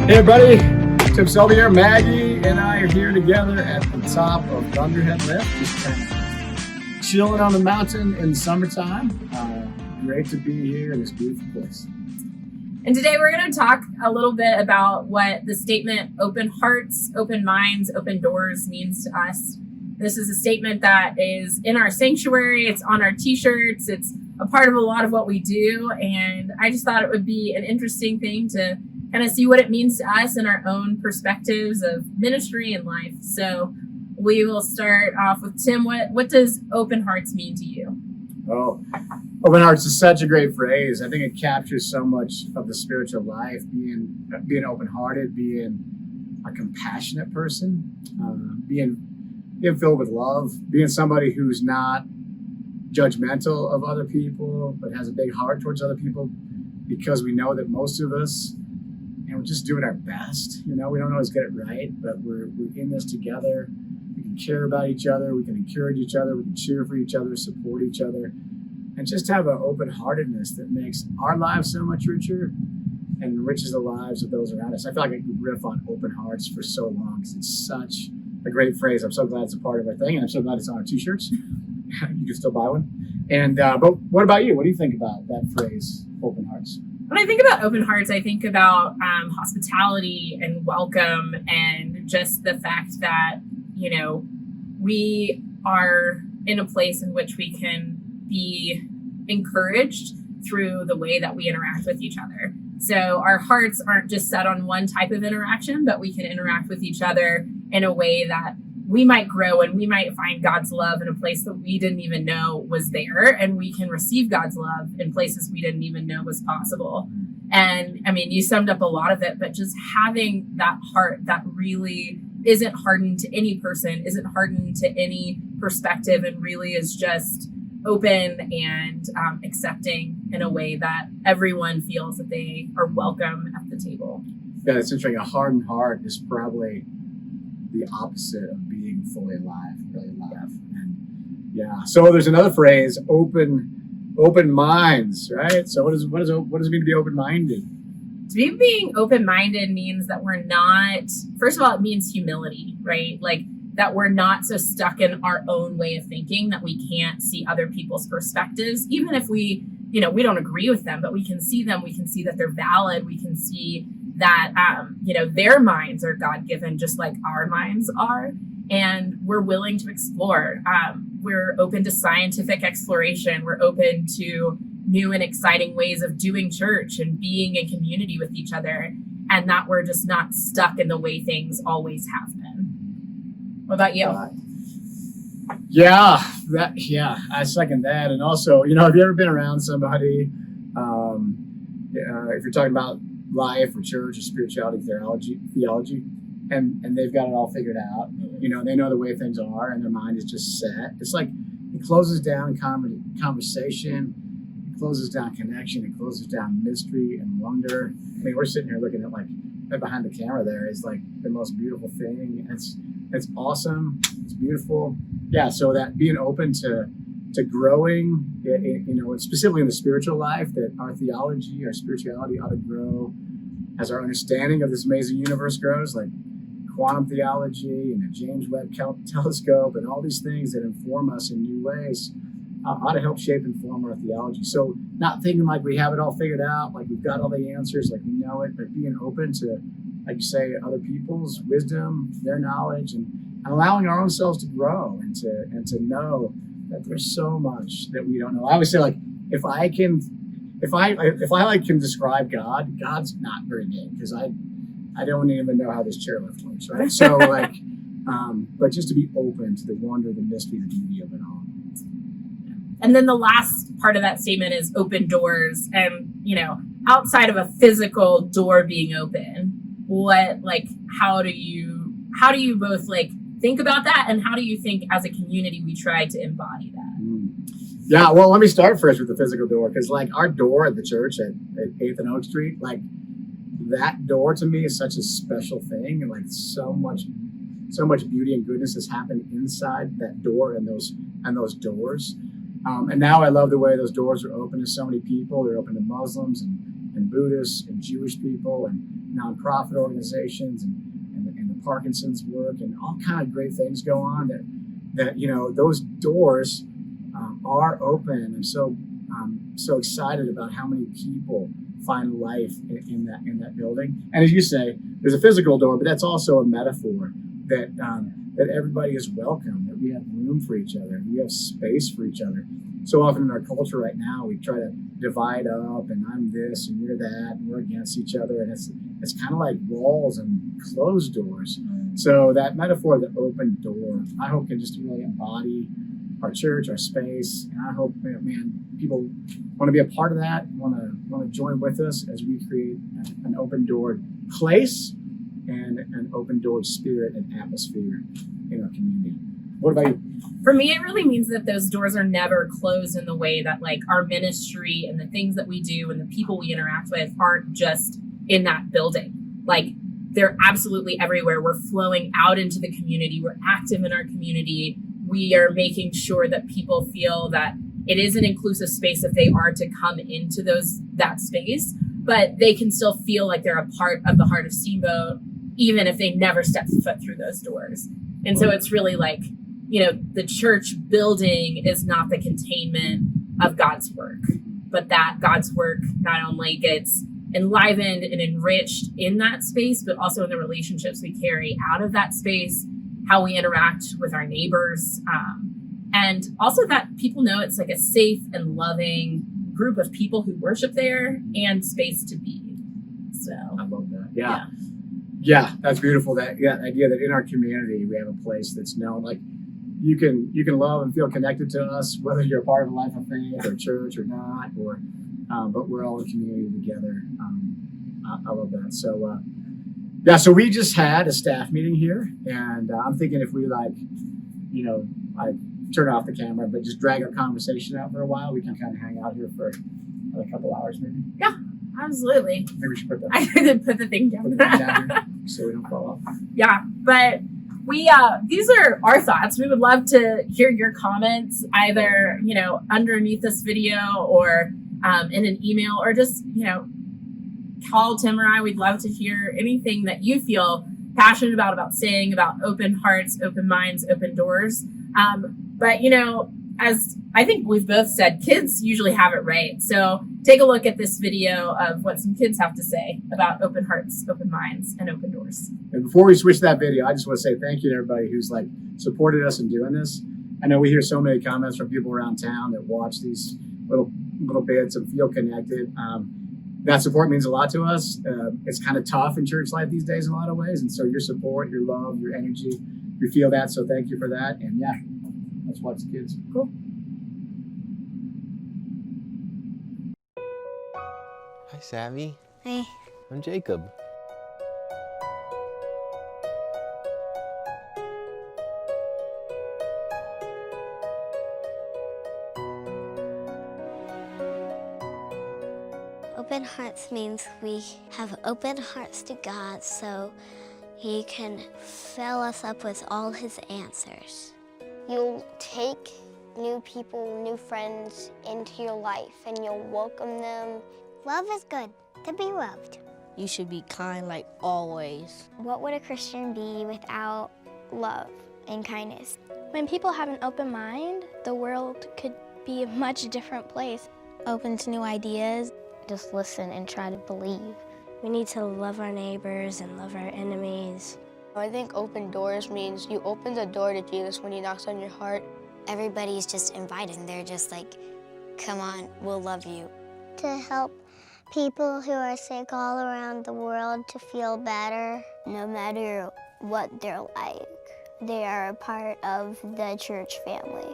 Hey everybody, Tim Selby here. Maggie and I are here together at the top of Thunderhead Lift, just kind of chilling on the mountain in the summertime. Great to be here in this beautiful place. And today we're going to talk a little bit about what the statement open hearts, open minds, open doors means to us. This is a statement that is in our sanctuary. It's on our t-shirts. It's a part of a lot of what we do. And I just thought it would be an interesting thing to kind of see what it means to us in our own perspectives of ministry and life. So we will start off with Tim. What does open hearts mean to you? Oh, open hearts is such a great phrase. I think it captures so much of the spiritual life, being open-hearted, being a compassionate person, being filled with love, being somebody who's not judgmental of other people, but has a big heart towards other people, because we know that most of us, we're just doing our best. We don't always get it right, but we're in this together. We can care about each other. We can encourage each other. We can cheer for each other, support each other, and just have an open-heartedness that makes our lives so much richer and enriches the lives of those around us. I feel like I could riff on open hearts for so long because it's such a great phrase. I'm so glad it's a part of our thing, and I'm so glad it's on our t-shirts. You can still buy one. And but what about you? What do you think about that phrase, open hearts? When I think about open hearts, I think about hospitality and welcome, and just the fact that, we are in a place in which we can be encouraged through the way that we interact with each other. So our hearts aren't just set on one type of interaction, but we can interact with each other in a way that we might grow, and we might find God's love in a place that we didn't even know was there. And we can receive God's love in places we didn't even know was possible. And I mean, you summed up a lot of it, but just having that heart that really isn't hardened to any person, isn't hardened to any perspective, and really is just open and accepting in a way that everyone feels that they are welcome at the table. Yeah, it's interesting. A hardened heart is probably the opposite of being fully alive, really alive. Yeah. So there's another phrase, open minds, right? So what does it mean to be open-minded? To be being open-minded means that we're not, first of all, it means humility, right? Like that we're not so stuck in our own way of thinking that we can't see other people's perspectives, even if we don't agree with them, but we can see them. We can see that they're valid. We can see that, their minds are God-given, just like our minds are. And we're willing to explore. We're open to scientific exploration. We're open to new and exciting ways of doing church and being in community with each other. And that we're just not stuck in the way things always have been. What about you? I second that. And also, have you ever been around somebody, if you're talking about life or church or spirituality, theology, and they've got it all figured out, they know the way things are, and their mind is just set. It's like it closes down conversation, it closes down connection, it closes down mystery and wonder. I mean, we're sitting here looking at like right behind the camera there is like the most beautiful thing. It's awesome. It's beautiful. Yeah. So that being open to growing, specifically in the spiritual life, that our theology, our spirituality ought to grow as our understanding of this amazing universe grows, like quantum theology and the James Webb Telescope and all these things that inform us in new ways ought to help shape and form our theology. So not thinking like we have it all figured out, like we've got all the answers, like we know it, but being open to, like you say, other people's wisdom, their knowledge, and allowing our own selves to grow and to know that there's so much that we don't know. I always say, like, if I can describe God, God's not very big, because I don't even know how this chairlift works, right? So but just to be open to the wonder, the mystery, the beauty of it all. And then the last part of that statement is open doors. And, outside of a physical door being open, how do you both think about that? And how do you think as a community we try to embody that? Yeah, well, let me start first with the physical door, because our door at the church at 8th and Oak Street, that door to me is such a special thing, and so much beauty and goodness has happened inside that door and those doors. And now I love the way those doors are open to so many people. They're open to Muslims and Buddhists and Jewish people and nonprofit organizations and the Parkinson's work and all kind of great things go on that those doors are open. I'm so excited about how many people find life in that building. And as you say, there's a physical door, but that's also a metaphor that everybody is welcome, that we have room for each other, we have space for each other. So often in our culture right now, we try to divide up, and I'm this and you're that, and we're against each other, and it's kind of like walls and closed doors. So that metaphor of the open door, I hope can just really embody our church, our space, and I hope, people want to be a part of that, want to join with us as we create an open door place and an open door spirit and atmosphere in our community. What about you? For me, it really means that those doors are never closed in the way that like our ministry and the things that we do and the people we interact with aren't just in that building. Like they're absolutely everywhere. We're flowing out into the community. We're active in our community. We are making sure that people feel that it is an inclusive space if they are to come into that space, but they can still feel like they're a part of the Heart of Steamboat, even if they never stepped foot through those doors. And so it's really like, the church building is not the containment of God's work, but that God's work not only gets enlivened and enriched in that space, but also in the relationships we carry out of that space, how we interact with our neighbors, and also that people know it's like a safe and loving group of people who worship there and space to be. So I love that. Yeah, that's beautiful. That idea that in our community we have a place that's known, like you can love and feel connected to us, whether you're a part of a life of faith or church or not, but we're all in community together. I love that. So so we just had a staff meeting here, and I'm thinking if we I turn off the camera, but just drag our conversation out for a while, we can kind of hang out here for a couple hours maybe. Yeah, absolutely. Maybe we should put I did put the thing down. Put the thing down here so we don't fall off. Yeah, but we these are our thoughts. We would love to hear your comments, either underneath this video or in an email, or just call Tim or I. We'd love to hear anything that you feel passionate about saying about open hearts, open minds, open doors. But as I think we've both said, kids usually have it right. So take a look at this video of what some kids have to say about open hearts, open minds, and open doors. And before we switch that video, I just want to say thank you to everybody who's supported us in doing this. I know we hear so many comments from people around town that watch these little bits and feel connected. That support means a lot to us. It's kind of tough in church life these days in a lot of ways. And so your support, your love, your energy, we feel that. So thank you for that. And let's watch the kids. Cool. Hi, Savvy. Hey. I'm Jacob. Open hearts means we have open hearts to God so He can fill us up with all His answers. You'll take new people, new friends into your life, and you'll welcome them. Love is good, to be loved. You should be kind like always. What would a Christian be without love and kindness? When people have an open mind, the world could be a much different place. Open to new ideas. Just listen and try to believe. We need to love our neighbors and love our enemies. I think open doors means you open the door to Jesus when He knocks on your heart. Everybody's just invited, and they're just like, come on, we'll love you. To help people who are sick all around the world to feel better. No matter what they're like, they are a part of the church family.